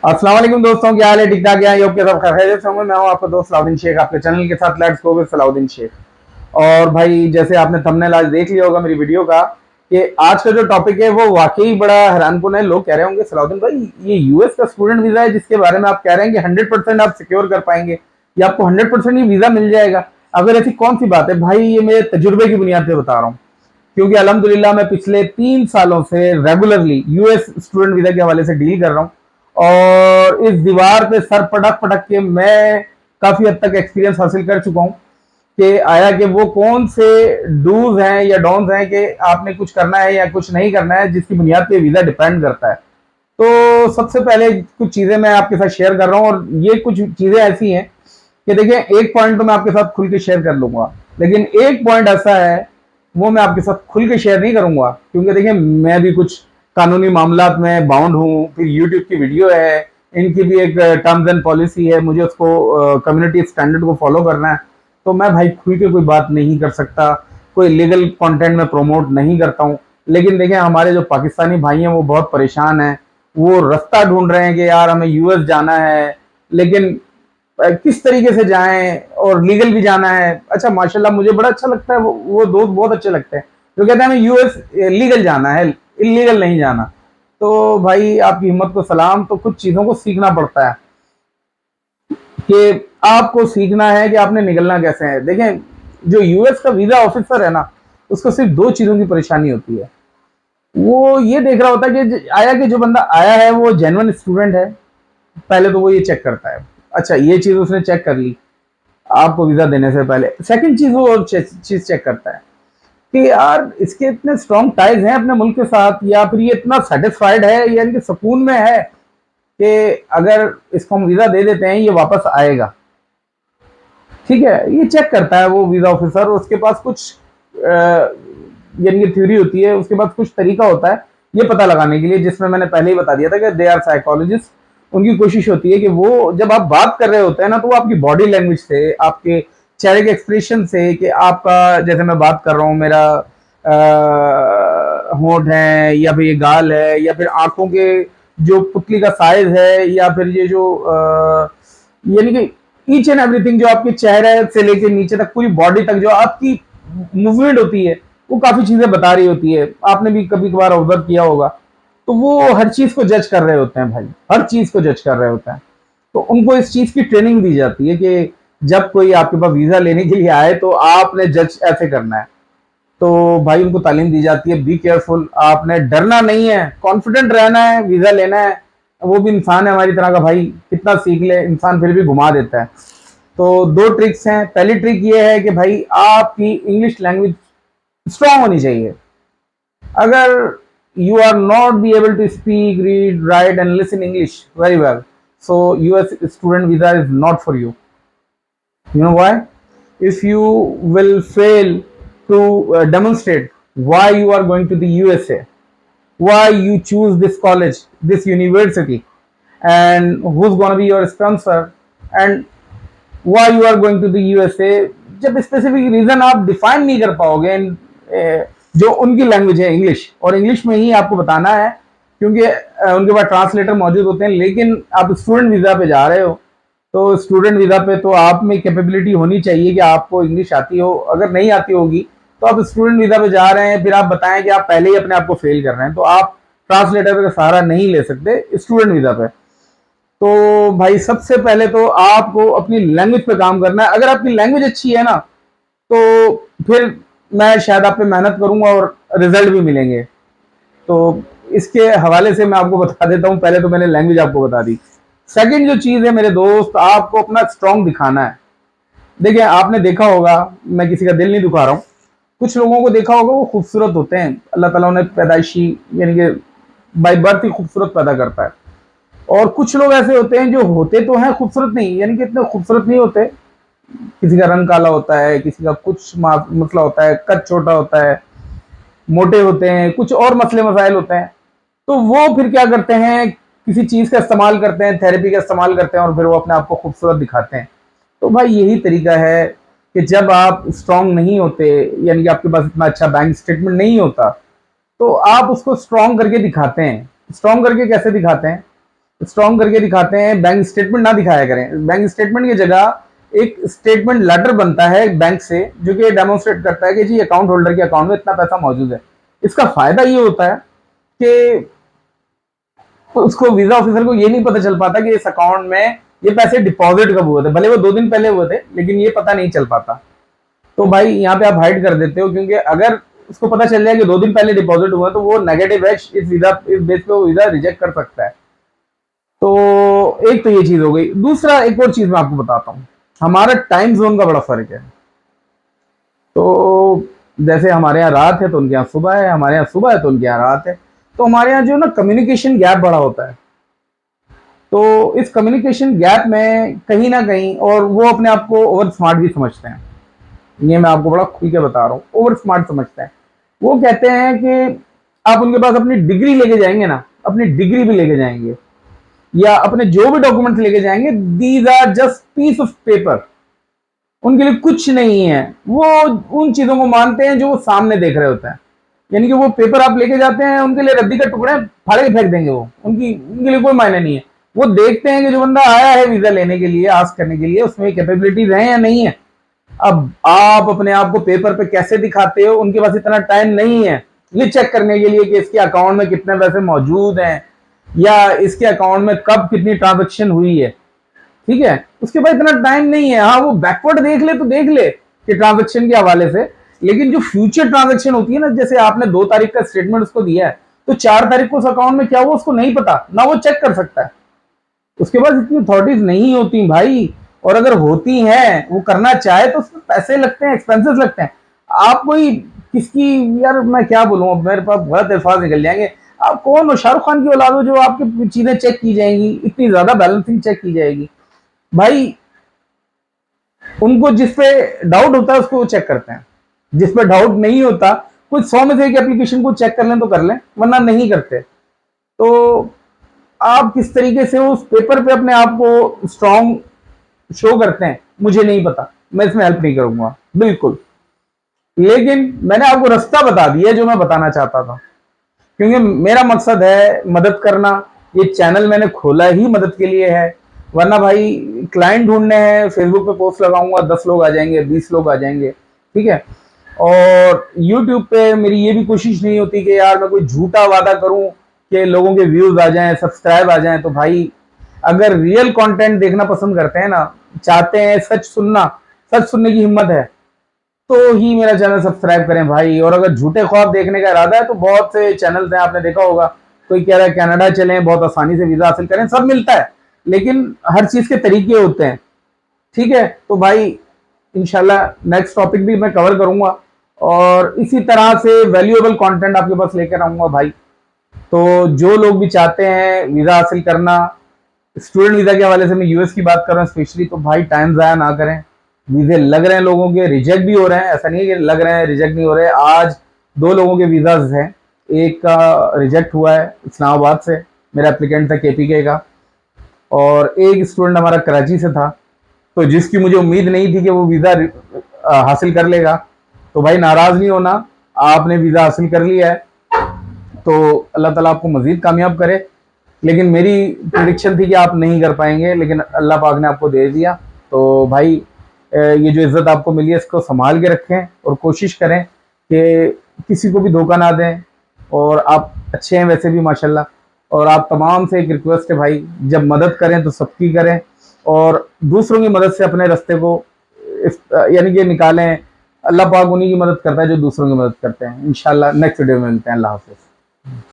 अस्सलाम वालेकुम दोस्तों, क्या हाल है? ठीक ठाक? यहाँ योग के सब खैरियत से होंगे। मैं हूँ आपका दोस्त सलाउद्दीन शेख, आपके चैनल के साथ let's go with Salauddin Shaikh. और भाई, जैसे आपने थंबनेल आज देख लिया होगा मेरी वीडियो का, कि आज का जो टॉपिक है वो वाकई बड़ा हैरानकुन है। लोग कह रहे होंगे सलाउद्दीन भाई, ये यूएस का स्टूडेंट वीजा है जिसके बारे में आप कह रहे हैं कि 100% आप सिक्योर कर पाएंगे या आपको 100% ही वीजा मिल जाएगा। अगर ऐसी कौन सी बात है भाई, ये मेरे तजुर्बे की बुनियाद पे बता रहा हूँ, क्योंकि अल्हम्दुलिल्लाह मैं पिछले 3 सालों से रेगुलरली यूएस स्टूडेंट वीजा के हवाले से डील कर रहा हूँ। और इस दीवार पे सर पटक पटक के मैं काफी हद तक एक्सपीरियंस हासिल कर चुका हूँ कि आया कि वो कौन से डूज हैं या डॉन्स हैं कि आपने कुछ करना है या कुछ नहीं करना है, जिसकी बुनियाद पे वीजा डिपेंड करता है। तो सबसे पहले कुछ चीजें मैं आपके साथ शेयर कर रहा हूँ, और ये कुछ चीजें ऐसी हैं कि देखिए, एक पॉइंट तो मैं आपके साथ खुल के शेयर कर लूंगा, लेकिन एक पॉइंट ऐसा है वो मैं आपके साथ खुल के शेयर नहीं करूंगा, क्योंकि देखिए मैं भी कुछ कानूनी मामलात में बाउंड हूँ। फिर यूट्यूब की वीडियो है, इनकी भी एक टर्म्स एंड पॉलिसी है, मुझे उसको कम्युनिटी स्टैंडर्ड को फॉलो करना है। तो मैं भाई खुल के कोई बात नहीं कर सकता, कोई लीगल कंटेंट में प्रमोट नहीं करता हूँ। लेकिन देखें, हमारे जो पाकिस्तानी भाई हैं वो बहुत परेशान हैं, वो रास्ता ढूंढ रहे हैं कि यार हमें यूएस जाना है, लेकिन किस तरीके से जाएं और लीगल भी जाना है। अच्छा, माशाल्लाह मुझे बड़ा अच्छा लगता है, वो दोस्त बहुत अच्छे लगते हैं जो कहते हैं हमें यूएस लीगल जाना है, इलीगल नहीं जाना। तो भाई आपकी हिम्मत को सलाम। तो कुछ चीज़ों को सीखना पड़ता है कि आपको सीखना है कि आपने निकलना कैसे है। देखें, जो यूएस का वीज़ा ऑफिसर है ना, उसको सिर्फ दो चीज़ों की परेशानी होती है। वो ये देख रहा होता है कि कि जो बंदा आया है वो जेन्युइन स्टूडेंट है। पहले तो वो ये चेक करता है। अच्छा, ये चीज़ उसने चेक कर ली आपको वीज़ा देने से पहले। सेकंड चीज़ वो चीज़ चेक करता है कि यार इसके इतने स्ट्रॉन्ग टाइज हैं अपने मुल्क के साथ, या फिर ये इतना सेटिस्फाइड है, यानी कि सुकून में है कि अगर इसको हम वीज़ा दे देते हैं ये वापस आएगा। ठीक है, ये चेक करता है वो वीज़ा ऑफिसर। उसके पास कुछ यानी कि थ्योरी होती है, उसके पास कुछ तरीका होता है ये पता लगाने के लिए, जिसमें मैंने पहले ही बता दिया था कि दे आर साइकोलॉजिस्ट। उनकी कोशिश होती है कि वो जब आप बात कर रहे होते हैं ना, तो वो आपकी बॉडी लैंग्वेज से, आपके चेहरे के एक्सप्रेशन से, कि आपका जैसे मैं बात कर रहा हूँ, मेरा होंठ है या फिर ये गाल है या फिर आंखों के जो पुतली का साइज है, या फिर ये जो यानी कि ईच एंड एवरीथिंग, जो आपके चेहरे से लेके नीचे तक पूरी बॉडी तक जो आपकी मूवमेंट होती है, वो काफी चीजें बता रही होती है। आपने भी कभी कभार ऑब्जर्व किया होगा। तो वो हर चीज को जज कर रहे होते हैं भाई, हर चीज को जज कर रहे होते हैं। तो उनको इस चीज की ट्रेनिंग दी जाती है कि जब कोई आपके पास वीजा लेने के लिए आए तो आपने जज ऐसे करना है। तो भाई उनको तालीम दी जाती है, बी केयरफुल, आपने डरना नहीं है, कॉन्फिडेंट रहना है, वीजा लेना है। वो भी इंसान है हमारी तरह का भाई, कितना सीख ले इंसान फिर भी घुमा देता है। तो दो ट्रिक्स हैं। पहली ट्रिक ये है कि भाई आपकी इंग्लिश लैंग्वेज स्ट्रांग होनी चाहिए। अगर you are not be able to speak, read, write and listen English very well, so US student visa is not for you. You know why? If you will fail to demonstrate why you are going to the USA, why you choose this college, this university, and who's going to be your sponsor, and why you are going to the USA, जब specific reason आप define नहीं कर पाओगे जो उनकी language है English, और English में ही आपको बताना है, क्योंकि उनके पास ट्रांसलेटर मौजूद होते हैं। लेकिन आप स्टूडेंट वीज़ा पे जा रहे हो, तो स्टूडेंट वीज़ा पे तो आप में कैपेबिलिटी होनी चाहिए कि आपको इंग्लिश आती हो। अगर नहीं आती होगी तो आप स्टूडेंट वीज़ा पे जा रहे हैं, फिर आप बताएं कि आप पहले ही अपने आप को फेल कर रहे हैं, तो आप ट्रांसलेटर का सहारा नहीं ले सकते स्टूडेंट वीज़ा पे। तो भाई सबसे पहले तो आपको अपनी लैंग्वेज पे काम करना है। अगर आपकी लैंग्वेज अच्छी है ना, तो फिर मैं शायद आप पे मेहनत करूंगा और रिजल्ट भी मिलेंगे। तो इसके हवाले से मैं आपको बता देता हूँ, पहले तो मैंने लैंग्वेज आपको बता दी। सेकंड जो चीज़ है मेरे दोस्त, आपको अपना स्ट्रॉन्ग दिखाना है। देखिए, आपने देखा होगा, मैं किसी का दिल नहीं दुखा रहा हूँ, कुछ लोगों को देखा होगा वो खूबसूरत होते हैं, अल्लाह ताला उन्हें पैदाइशी यानी कि बाई बर्थ ही खूबसूरत पैदा करता है। और कुछ लोग ऐसे होते हैं जो होते तो हैं खूबसूरत नहीं, यानी कि इतने खूबसूरत नहीं होते। किसी का रंग काला होता है, किसी का कुछ मसला होता है, कद छोटा होता है, मोटे होते हैं, कुछ और मसले मसाइल होते हैं। तो वो फिर क्या करते हैं, किसी चीज़ का इस्तेमाल करते हैं, थेरेपी का इस्तेमाल करते हैं, और फिर वो अपने आप को खूबसूरत दिखाते हैं। तो भाई यही तरीका है कि जब आप स्ट्रांग नहीं होते, यानी कि आपके पास इतना अच्छा बैंक स्टेटमेंट नहीं होता, तो आप उसको स्ट्रांग करके दिखाते हैं। स्ट्रांग करके कैसे दिखाते हैं? स्ट्रॉन्ग करके दिखाते हैं, बैंक स्टेटमेंट ना दिखाया करें। बैंक स्टेटमेंट की जगह एक स्टेटमेंट लेटर बनता है बैंक से, जो कि डेमोन्स्ट्रेट करता है कि जी अकाउंट होल्डर के अकाउंट में इतना पैसा मौजूद है। इसका फायदा ये होता है कि उसको वीजा ऑफिसर को ये नहीं पता चल पाता कि इस अकाउंट में ये पैसे डिपॉजिट कब हुए थे, भले वो 2 दिन पहले हुए थे, लेकिन ये पता नहीं चल पाता। तो भाई यहाँ पे आप हाइड कर देते हो, क्योंकि अगर उसको पता चल जाए कि 2 दिन पहले डिपॉजिट हुआ तो वो नेगेटिव है, इस बेस पे वो वीजा रिजेक्ट कर सकता है। तो एक तो ये चीज हो गई। दूसरा एक और चीज मैं आपको बताता हूँ, हमारा टाइम जोन का बड़ा फर्क है। तो जैसे हमारे यहाँ रात है तो उनके यहाँ सुबह है, हमारे यहाँ सुबह है तो उनके यहाँ रात है। तो हमारे यहाँ जो ना कम्युनिकेशन गैप बड़ा होता है। तो इस कम्युनिकेशन गैप में कहीं ना कहीं, और वो अपने आप को ओवर स्मार्ट भी समझते हैं, ये मैं आपको बड़ा खुल के बता रहा हूँ, ओवर स्मार्ट समझते हैं। वो कहते हैं कि आप उनके पास अपनी डिग्री लेके जाएंगे ना, अपनी डिग्री भी लेके जाएंगे या अपने जो भी डॉक्यूमेंट लेके जाएंगे, these are just piece of paper, उनके लिए कुछ नहीं है। वो उन चीजों को मानते हैं जो वो सामने देख रहे होते हैं। यानी कि वो पेपर आप लेके जाते हैं, उनके लिए रद्दी का टुकड़ा फाड़ के फेंक देंगे, वो उनके लिए कोई मायने नहीं है। वो देखते हैं कि जो बंदा आया है वीजा लेने के लिए, आस्क करने के लिए, उसमें कैपेबिलिटीज है या नहीं है। अब आप अपने आप को पेपर पे कैसे दिखाते हो, उनके पास इतना टाइम नहीं है ये चेक करने के लिए कि इसके अकाउंट में कितने पैसे मौजूद हैं या इसके अकाउंट में कब कितनी ट्रांजेक्शन हुई है। ठीक है, उसके बाद इतना टाइम नहीं है। हाँ, वो बैकवर्ड देख ले तो देख ले कि ट्रांजेक्शन के हवाले से, लेकिन जो फ्यूचर ट्रांजेक्शन होती है ना, जैसे आपने 2 तारीख का स्टेटमेंट उसको दिया है, तो 4 तारीख को उस अकाउंट में क्या हुआ उसको नहीं पता ना, वो चेक कर सकता है। उसके पास इतनी अथॉरिटीज नहीं होती भाई, और अगर होती हैं, वो करना चाहे तो उसमें पैसे लगते हैं, एक्सपेंसेस लगते हैं। आप कोई किसकी, यार मैं क्या बोलूं, अब मेरे पास बहुत अल्फाज निकल जाएंगे। आप कौन हो, शाहरुख खान की औलाद हो जो आपकी चीजें चेक की जाएंगी, इतनी ज्यादा बैलेंसिंग चेक की जाएगी। भाई उनको जिस पे डाउट होता है उसको वो चेक करते हैं, जिस पे डाउट नहीं होता, कुछ 100 में से एक एप्लीकेशन को चेक कर लें तो कर लें, वरना नहीं करते। तो आप किस तरीके से उस पेपर पे अपने आप को स्ट्रॉन्ग शो करते हैं मुझे नहीं पता, मैं इसमें हेल्प नहीं करूंगा बिल्कुल। लेकिन मैंने आपको रास्ता बता दिया जो मैं बताना चाहता था, क्योंकि मेरा मकसद है मदद करना। ये चैनल मैंने खोला ही मदद के लिए है, वरना भाई क्लाइंट ढूंढने हैं, फेसबुक पे पोस्ट लगाऊंगा 10 लोग आ जाएंगे, 20 लोग आ जाएंगे। ठीक है, और यूट्यूब पे मेरी ये भी कोशिश नहीं होती कि यार मैं कोई झूठा वादा करूं कि लोगों के व्यूज आ जाएं, सब्सक्राइब आ जाएं। तो भाई अगर रियल कंटेंट देखना पसंद करते हैं ना, चाहते हैं सच सुनना, सच सुनने की हिम्मत है, तो ही मेरा चैनल सब्सक्राइब करें भाई। और अगर झूठे ख्वाब देखने का इरादा है तो बहुत से चैनल्स हैं, आपने देखा होगा, कोई कह रहा है कनाडा चलें, बहुत आसानी से वीजा हासिल करें, सब मिलता है, लेकिन हर चीज के तरीके होते हैं। ठीक है, तो भाई इंशाल्लाह नेक्स्ट टॉपिक भी मैं कवर करूंगा और इसी तरह से वैल्यूएबल कंटेंट आपके पास लेकर आऊंगा भाई। तो जो लोग भी चाहते हैं वीजा हासिल करना, स्टूडेंट वीजा के हवाले से मैं यूएस की बात कर रहा हूँ स्पेशली, तो भाई टाइम ज़ाया ना करें। वीजे लग रहे हैं लोगों के, रिजेक्ट भी हो रहे हैं, ऐसा नहीं है कि लग रहे हैं रिजेक्ट नहीं हो रहे। आज 2 लोगों के वीज़ाज हैं, एक का रिजेक्ट हुआ है इस्लामाबाद से, मेरा एप्लीकेंट था केपीके का, और एक स्टूडेंट हमारा कराची से था, तो जिसकी मुझे उम्मीद नहीं थी कि वो वीज़ा हासिल कर लेगा। तो भाई नाराज़ नहीं होना, आपने वीज़ा हासिल कर लिया है तो अल्लाह ताला आपको मज़ीद कामयाब करे। लेकिन मेरी प्रेडिक्शन थी कि आप नहीं कर पाएंगे, लेकिन अल्लाह पाक ने आपको दे दिया। तो भाई ये जो इज़्ज़त आपको मिली है इसको संभाल के रखें और कोशिश करें कि किसी को भी धोखा ना दें। और आप अच्छे हैं वैसे भी माशाल्लाह, और आप तमाम से एक रिक्वेस्ट है भाई, जब मदद करें तो सबकी करें और दूसरों की मदद से अपने रास्ते को यानी कि निकालें। अल्लाह पाक उन्हीं की मदद करता है जो दूसरों की मदद करते हैं। इंशाल्लाह नेक्स्ट वीडियो में मिलते हैं। अल्लाह हाफ़िज़।